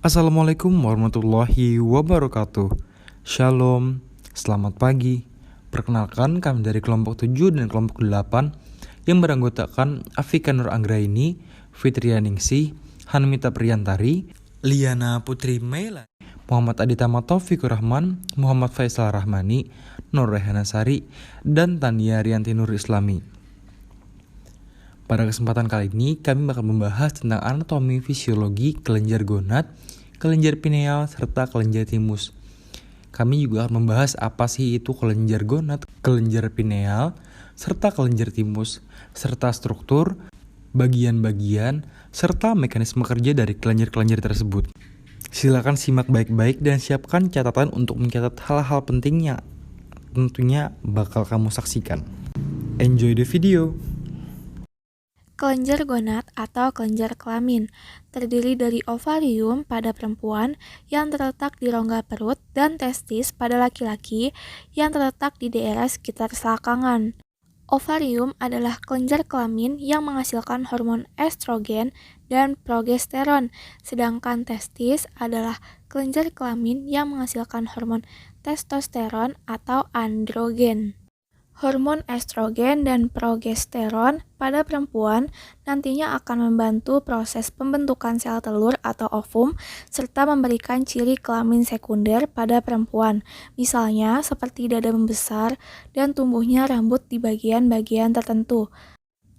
Assalamualaikum warahmatullahi wabarakatuh. Shalom, selamat pagi. Perkenalkan, kami dari kelompok 7 dan kelompok 8 yang beranggotakan Afika Nur Anggraini, Fitria Ningsih, Hanmita Priyantari, Liana Putri Meila, Muhammad Adita Taufikur Rahman, Muhammad Faisal Rahmani, Nur Rehana Sari, dan Tania Rianti Nur Islami. Pada kesempatan kali ini, kami bakal membahas tentang anatomi fisiologi kelenjar gonad, kelenjar pineal, serta kelenjar timus. Kami juga akan membahas apa sih itu kelenjar gonad, kelenjar pineal, serta kelenjar timus, serta struktur, bagian-bagian, serta mekanisme kerja dari kelenjar-kelenjar tersebut. Silakan simak baik-baik dan siapkan catatan untuk mencatat hal-hal pentingnya. Tentunya bakal kamu saksikan. Enjoy the video! Kelenjar gonad atau kelenjar kelamin terdiri dari ovarium pada perempuan yang terletak di rongga perut dan testis pada laki-laki yang terletak di daerah sekitar selangkangan. Ovarium adalah kelenjar kelamin yang menghasilkan hormon estrogen dan progesteron, sedangkan testis adalah kelenjar kelamin yang menghasilkan hormon testosteron atau androgen. Hormon estrogen dan progesteron pada perempuan nantinya akan membantu proses pembentukan sel telur atau ovum serta memberikan ciri kelamin sekunder pada perempuan, misalnya seperti dada membesar dan tumbuhnya rambut di bagian-bagian tertentu.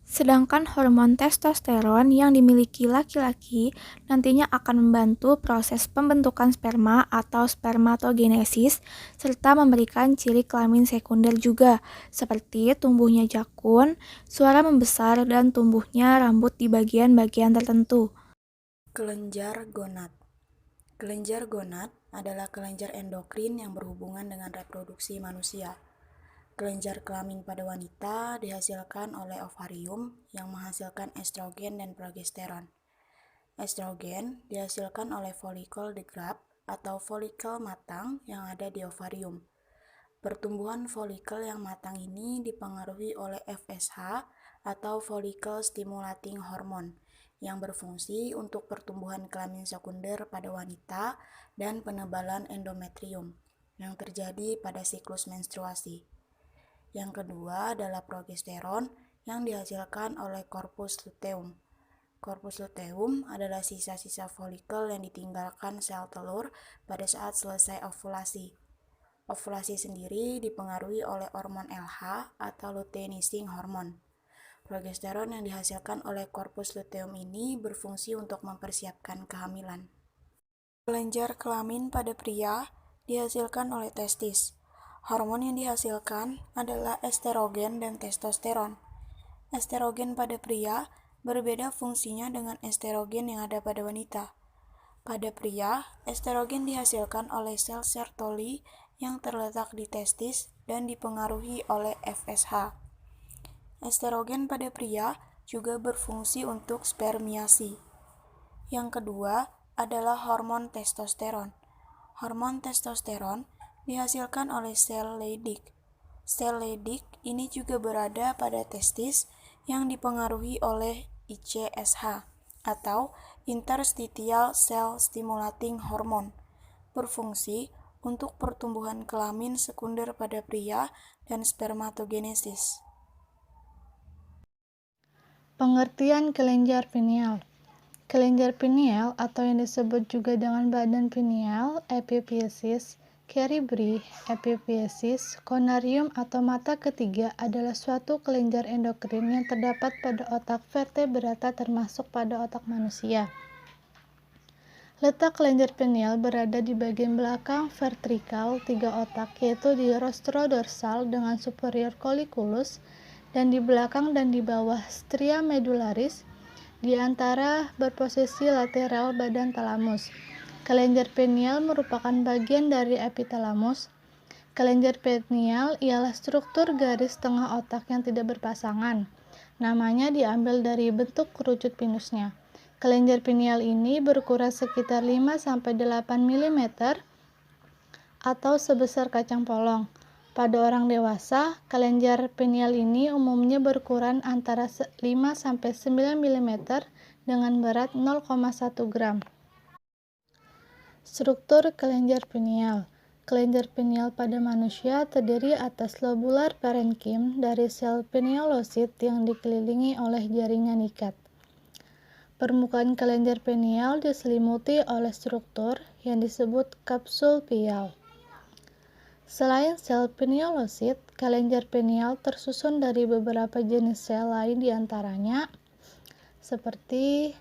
Sedangkan hormon testosteron yang dimiliki laki-laki nantinya akan membantu proses pembentukan sperma atau spermatogenesis serta memberikan ciri kelamin sekunder juga, seperti tumbuhnya jakun, suara membesar, dan tumbuhnya rambut di bagian-bagian tertentu. Kelenjar gonad. Kelenjar gonad adalah kelenjar endokrin yang berhubungan dengan reproduksi manusia. Kelenjar kelamin pada wanita dihasilkan oleh ovarium yang menghasilkan estrogen dan progesteron. Estrogen dihasilkan oleh folikel degrad atau folikel matang yang ada di ovarium. Pertumbuhan folikel yang matang ini dipengaruhi oleh FSH atau Follicle Stimulating Hormone yang berfungsi untuk pertumbuhan kelamin sekunder pada wanita dan penebalan endometrium yang terjadi pada siklus menstruasi. Yang kedua adalah progesteron yang dihasilkan oleh corpus luteum. Corpus luteum adalah sisa-sisa folikel yang ditinggalkan sel telur pada saat selesai ovulasi. Ovulasi sendiri dipengaruhi oleh hormon LH atau luteinizing hormone. Progesteron yang dihasilkan oleh corpus luteum ini berfungsi untuk mempersiapkan kehamilan. Kelenjar kelamin pada pria dihasilkan oleh testis. Hormon yang dihasilkan adalah estrogen dan testosteron. Estrogen pada pria berbeda fungsinya dengan estrogen yang ada pada wanita. Pada pria, estrogen dihasilkan oleh sel Sertoli yang terletak di testis dan dipengaruhi oleh FSH. Estrogen pada pria juga berfungsi untuk spermiasi. Yang kedua adalah hormon testosteron. Hormon testosteron dihasilkan oleh sel Leydig. Sel Leydig ini juga berada pada testis yang dipengaruhi oleh ICSH atau interstitial cell stimulating hormone, berfungsi untuk pertumbuhan kelamin sekunder pada pria dan spermatogenesis. Pengertian kelenjar pineal. Kelenjar pineal atau yang disebut juga dengan badan pineal, epiphysis, cerebri, epiphysis, conarium atau mata ketiga adalah suatu kelenjar endokrin yang terdapat pada otak vertebrata termasuk pada otak manusia. Letak kelenjar pineal berada di bagian belakang ventrikal tiga otak, yaitu di rostrodorsal dengan superior colliculus, dan di belakang dan di bawah stria medullaris, di antara berposisi lateral badan talamus. Kelenjar pineal merupakan bagian dari epitalamus. Kelenjar pineal ialah struktur garis tengah otak yang tidak berpasangan. Namanya diambil dari bentuk kerucut pinusnya. Kelenjar pineal ini berukuran sekitar 5-8 mm atau sebesar kacang polong. Pada orang dewasa, kelenjar pineal ini umumnya berukuran antara 5-9 mm dengan berat 0,1 gram. Struktur kelenjar pineal. Kelenjar pineal pada manusia terdiri atas lobular parenkim dari sel pinealosit yang dikelilingi oleh jaringan ikat. Permukaan kelenjar pineal diselimuti oleh struktur yang disebut kapsul pial. Selain sel pinealosit, kelenjar pineal tersusun dari beberapa jenis sel lain diantaranya, seperti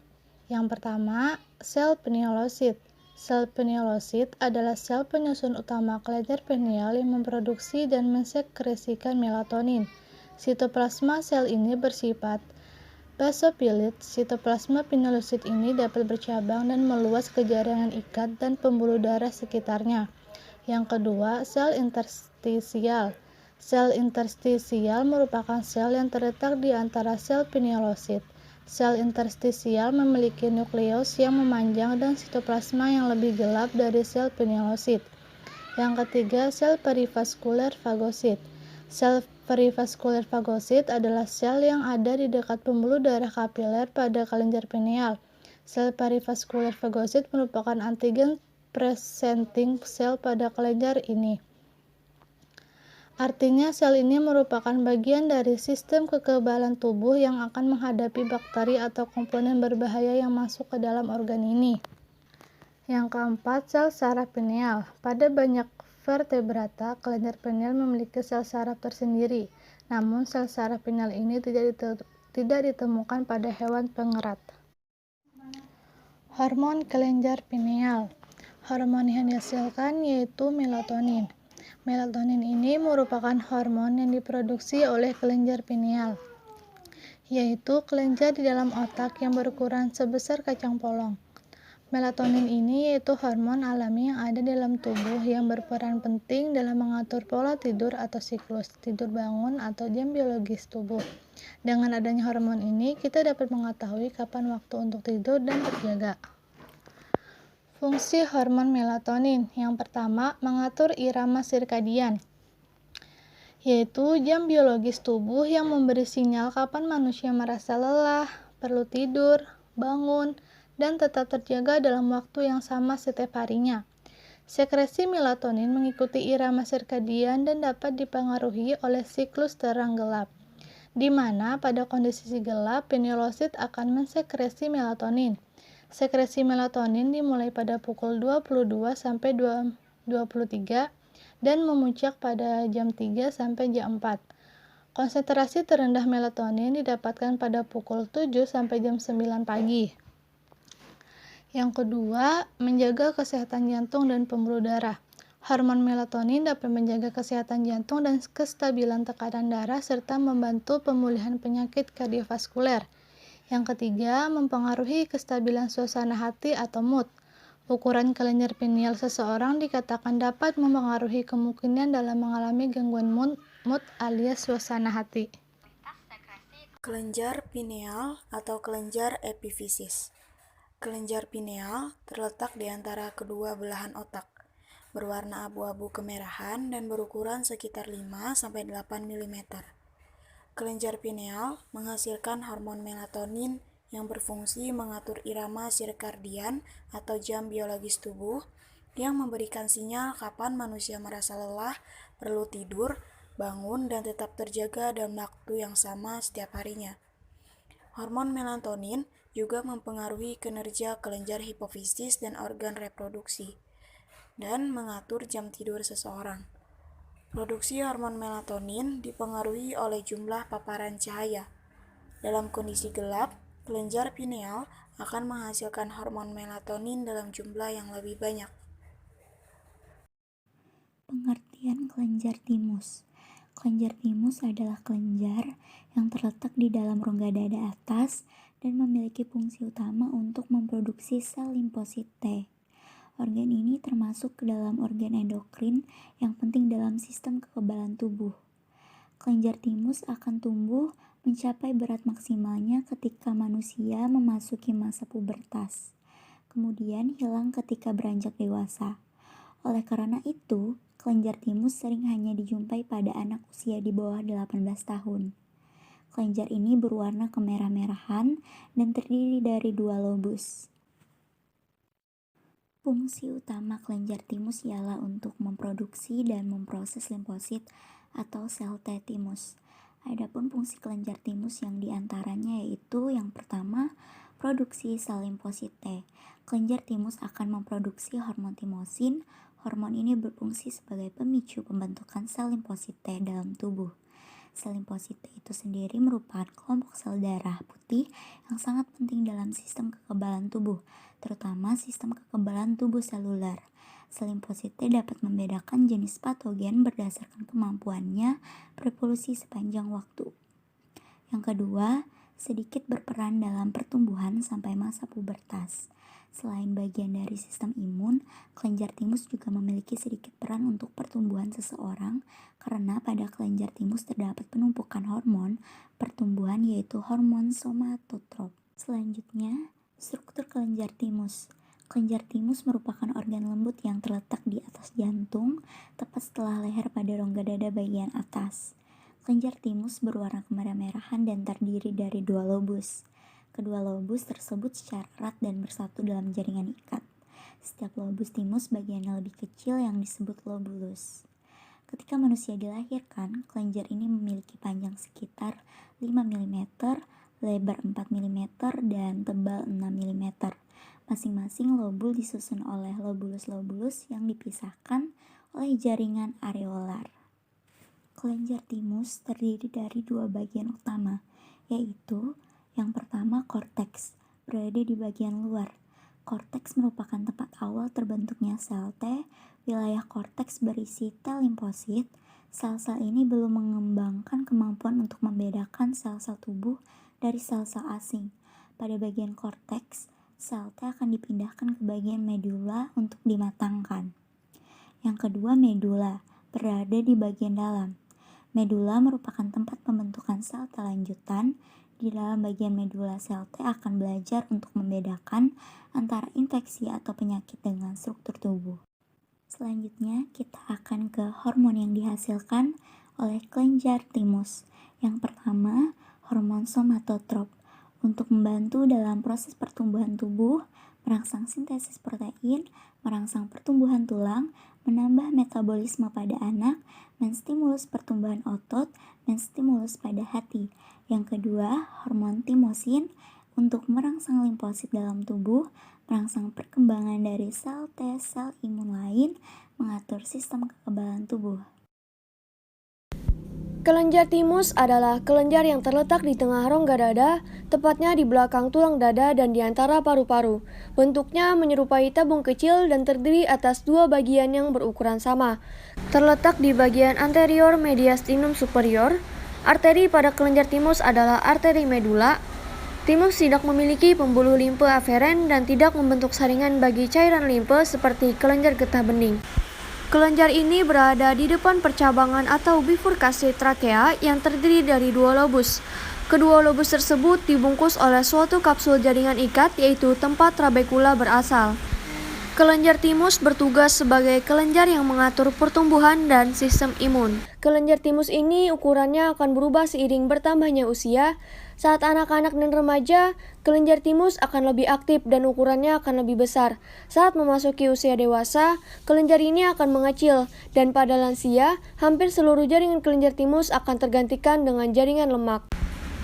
yang pertama, sel pinealosit. Sel pinealosit adalah sel penyusun utama kelenjar pineal yang memproduksi dan mensekresikan melatonin. Sitoplasma sel ini bersifat basofilit. Sitoplasma pinealosit ini dapat bercabang dan meluas ke jaringan ikat dan pembuluh darah sekitarnya. Yang kedua, sel interstisial. Sel interstisial merupakan sel yang terletak di antara sel pinealosit. Sel interstisial memiliki nukleus yang memanjang dan sitoplasma yang lebih gelap dari sel pinealosit. Yang ketiga, sel perivaskuler fagosit. Sel perivaskuler fagosit adalah sel yang ada di dekat pembuluh darah kapiler pada kelenjar pineal. Sel perivaskuler fagosit merupakan antigen presenting sel pada kelenjar ini. Artinya sel ini merupakan bagian dari sistem kekebalan tubuh yang akan menghadapi bakteri atau komponen berbahaya yang masuk ke dalam organ ini. Yang keempat, sel saraf pineal. Pada banyak vertebrata, kelenjar pineal memiliki sel saraf tersendiri. Namun sel saraf pineal ini tidak ditemukan pada hewan pengerat. Hormon kelenjar pineal. Hormon yang dihasilkan yaitu melatonin. Melatonin ini merupakan hormon yang diproduksi oleh kelenjar pineal, yaitu kelenjar di dalam otak yang berukuran sebesar kacang polong. Melatonin ini yaitu hormon alami yang ada dalam tubuh yang berperan penting dalam mengatur pola tidur atau siklus, tidur bangun atau jam biologis tubuh. Dengan adanya hormon ini, kita dapat mengetahui kapan waktu untuk tidur dan terjaga. Fungsi hormon melatonin. Yang pertama, mengatur irama sirkadian, yaitu jam biologis tubuh yang memberi sinyal kapan manusia merasa lelah, perlu tidur, bangun, dan tetap terjaga dalam waktu yang sama setiap harinya. Sekresi melatonin mengikuti irama sirkadian dan dapat dipengaruhi oleh siklus terang gelap, di mana pada kondisi gelap pinealosit akan mensekresi melatonin. Sekresi melatonin dimulai pada pukul 22 sampai 23 dan memuncak pada jam 3 sampai jam 4. Konsentrasi terendah melatonin didapatkan pada pukul 7 sampai jam 9 pagi. Yang kedua, menjaga kesehatan jantung dan pembuluh darah. Hormon melatonin dapat menjaga kesehatan jantung dan kestabilan tekanan darah serta membantu pemulihan penyakit kardiovaskuler. Yang ketiga, mempengaruhi kestabilan suasana hati atau mood. Ukuran kelenjar pineal seseorang dikatakan dapat mempengaruhi kemungkinan dalam mengalami gangguan mood alias suasana hati. Kelenjar pineal atau kelenjar epifisis. Kelenjar pineal terletak di antara kedua belahan otak, berwarna abu-abu kemerahan dan berukuran sekitar 5-8 mm. Kelenjar pineal menghasilkan hormon melatonin yang berfungsi mengatur irama sirkadian atau jam biologis tubuh yang memberikan sinyal kapan manusia merasa lelah, perlu tidur, bangun, dan tetap terjaga dalam waktu yang sama setiap harinya. Hormon melatonin juga mempengaruhi kinerja kelenjar hipofisis dan organ reproduksi, dan mengatur jam tidur seseorang. Produksi hormon melatonin dipengaruhi oleh jumlah paparan cahaya. Dalam kondisi gelap, kelenjar pineal akan menghasilkan hormon melatonin dalam jumlah yang lebih banyak. Pengertian kelenjar timus. Kelenjar timus adalah kelenjar yang terletak di dalam rongga dada atas dan memiliki fungsi utama untuk memproduksi sel limfosit T. Organ ini termasuk ke dalam organ endokrin yang penting dalam sistem kekebalan tubuh. Kelenjar timus akan tumbuh mencapai berat maksimalnya ketika manusia memasuki masa pubertas, kemudian hilang ketika beranjak dewasa. Oleh karena itu, kelenjar timus sering hanya dijumpai pada anak usia di bawah 18 tahun. Kelenjar ini berwarna kemerah-merahan dan terdiri dari 2 lobus. Fungsi utama kelenjar timus ialah untuk memproduksi dan memproses limfosit atau sel T timus. Adapun fungsi kelenjar timus yang diantaranya yaitu yang pertama, produksi sel limfosit T. Kelenjar timus akan memproduksi hormon timosin. Hormon ini berfungsi sebagai pemicu pembentukan sel limfosit T dalam tubuh. Sel limfosit T itu sendiri merupakan kelompok sel darah putih yang sangat penting dalam sistem kekebalan tubuh, terutama sistem kekebalan tubuh seluler. Sel limfosit T dapat membedakan jenis patogen berdasarkan kemampuannya berevolusi sepanjang waktu. Yang kedua, sedikit berperan dalam pertumbuhan sampai masa pubertas. Selain bagian dari sistem imun, kelenjar timus juga memiliki sedikit peran untuk pertumbuhan seseorang karena pada kelenjar timus terdapat penumpukan hormon pertumbuhan yaitu hormon somatotrop. Selanjutnya, struktur kelenjar timus. Kelenjar timus merupakan organ lembut yang terletak di atas jantung, tepat setelah leher pada rongga dada bagian atas. Kelenjar timus berwarna kemerah-merahan dan terdiri dari 2 lobus. Kedua lobus tersebut secara erat dan bersatu dalam jaringan ikat. Setiap lobus timus bagiannya lebih kecil yang disebut lobulus. Ketika manusia dilahirkan, kelenjar ini memiliki panjang sekitar 5 mm, lebar 4 mm, dan tebal 6 mm. Masing-masing lobul disusun oleh lobulus-lobulus yang dipisahkan oleh jaringan areolar. Kelenjar timus terdiri dari 2 bagian utama, yaitu yang pertama korteks, berada di bagian luar. Korteks merupakan tempat awal terbentuknya sel T. Wilayah korteks berisi T limfosit. Sel-sel ini belum mengembangkan kemampuan untuk membedakan sel-sel tubuh dari sel-sel asing. Pada bagian korteks, sel T akan dipindahkan ke bagian medula untuk dimatangkan. Yang kedua, medula, berada di bagian dalam. Medula merupakan tempat pembentukan sel T lanjutan. Di dalam bagian medula, sel T akan belajar untuk membedakan antara infeksi atau penyakit dengan struktur tubuh. Selanjutnya, kita akan ke hormon yang dihasilkan oleh kelenjar timus. Yang pertama, hormon somatotrop. Untuk membantu dalam proses pertumbuhan tubuh, merangsang sintesis protein, merangsang pertumbuhan tulang, menambah metabolisme pada anak, menstimulus pertumbuhan otot, menstimulus pada hati. Yang kedua, hormon timosin untuk merangsang limfosit dalam tubuh, merangsang perkembangan dari sel T, sel imun lain, mengatur sistem kekebalan tubuh. Kelenjar timus adalah kelenjar yang terletak di tengah rongga dada, tepatnya di belakang tulang dada dan di antara paru-paru. Bentuknya menyerupai tabung kecil dan terdiri atas 2 bagian yang berukuran sama. Terletak di bagian anterior mediastinum superior. Arteri pada kelenjar timus adalah arteri medula. Timus tidak memiliki pembuluh limfe aferen dan tidak membentuk saringan bagi cairan limfe seperti kelenjar getah bening. Kelenjar ini berada di depan percabangan atau bifurkasi trakea yang terdiri dari 2 lobus. Kedua lobus tersebut dibungkus oleh suatu kapsul jaringan ikat yaitu tempat trabekula berasal. Kelenjar timus bertugas sebagai kelenjar yang mengatur pertumbuhan dan sistem imun. Kelenjar timus ini ukurannya akan berubah seiring bertambahnya usia. Saat anak-anak dan remaja, kelenjar timus akan lebih aktif dan ukurannya akan lebih besar. Saat memasuki usia dewasa, kelenjar ini akan mengecil, dan pada lansia, hampir seluruh jaringan kelenjar timus akan tergantikan dengan jaringan lemak.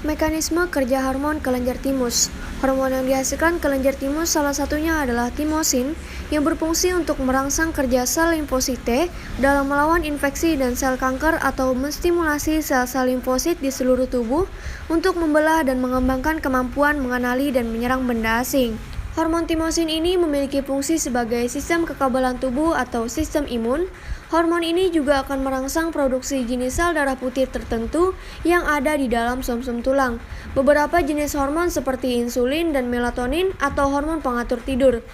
Mekanisme kerja hormon kelenjar timus. Hormon yang dihasilkan kelenjar timus salah satunya adalah timosin yang berfungsi untuk merangsang kerja sel limfosit T dalam melawan infeksi dan sel kanker atau menstimulasi sel-sel limfosit di seluruh tubuh untuk membelah dan mengembangkan kemampuan mengenali dan menyerang benda asing. Hormon timosin ini memiliki fungsi sebagai sistem kekebalan tubuh atau sistem imun. Hormon ini juga akan merangsang produksi jenis sel darah putih tertentu yang ada di dalam sumsum tulang. Beberapa jenis hormon seperti insulin dan melatonin atau hormon pengatur tidur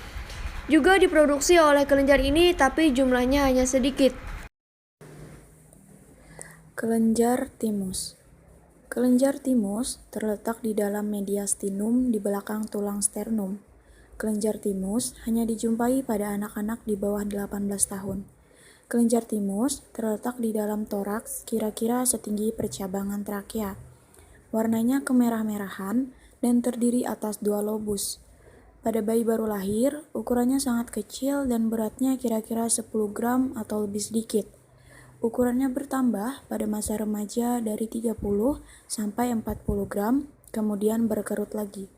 juga diproduksi oleh kelenjar ini, tapi jumlahnya hanya sedikit. Kelenjar timus. Kelenjar timus terletak di dalam mediastinum di belakang tulang sternum. Kelenjar timus hanya dijumpai pada anak-anak di bawah 18 tahun. Kelenjar timus terletak di dalam toraks kira-kira setinggi percabangan trakea. Warnanya kemerah-merahan dan terdiri atas 2 lobus. Pada bayi baru lahir, ukurannya sangat kecil dan beratnya kira-kira 10 gram atau lebih sedikit. Ukurannya bertambah pada masa remaja dari 30 sampai 40 gram, kemudian berkerut lagi.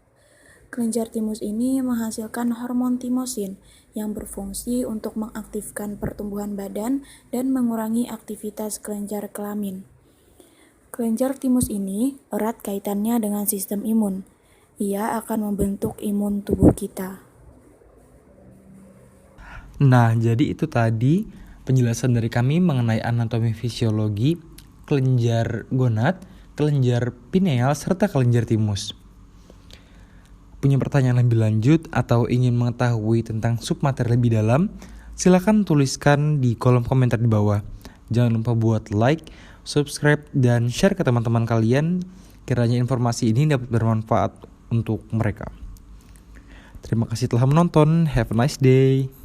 Kelenjar timus ini menghasilkan hormon timosin yang berfungsi untuk mengaktifkan pertumbuhan badan dan mengurangi aktivitas kelenjar kelamin. Kelenjar timus ini erat kaitannya dengan sistem imun. Ia akan membentuk imun tubuh kita. Nah, jadi itu tadi penjelasan dari kami mengenai anatomi fisiologi kelenjar gonad, kelenjar pineal, serta kelenjar timus. Punya pertanyaan lebih lanjut atau ingin mengetahui tentang submateri lebih dalam, silakan tuliskan di kolom komentar di bawah. Jangan lupa buat like, subscribe, dan share ke teman-teman kalian. Kiranya informasi ini dapat bermanfaat untuk mereka. Terima kasih telah menonton. Have a nice day.